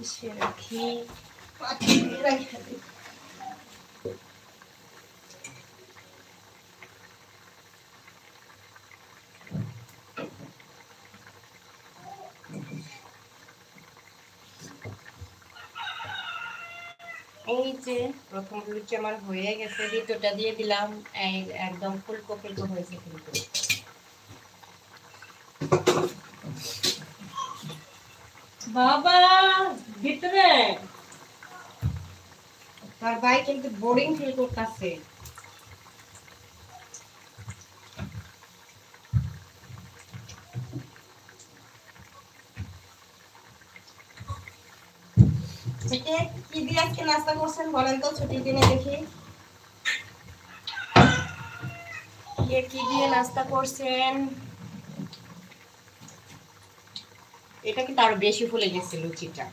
ইসে রাখি এই যে প্রথম লুচি আমার হয়ে গেছে, দ্বিতীয়টা দিয়ে দিলাম। একদম ফুলকো ফুলকো হয়েছে কিন্তু। বাবা ভিতরে তার ভাই কিন্তু বোরিং ফিল করতেছে। কি দিয়ে আজকে নাস্তা করছেন বলেন তো, ছুটির দিনে দেখি কি দিয়ে নাস্তা করছেন। এটা কিন্তু আরো বেশি ফুলে গেছে লুচিটা।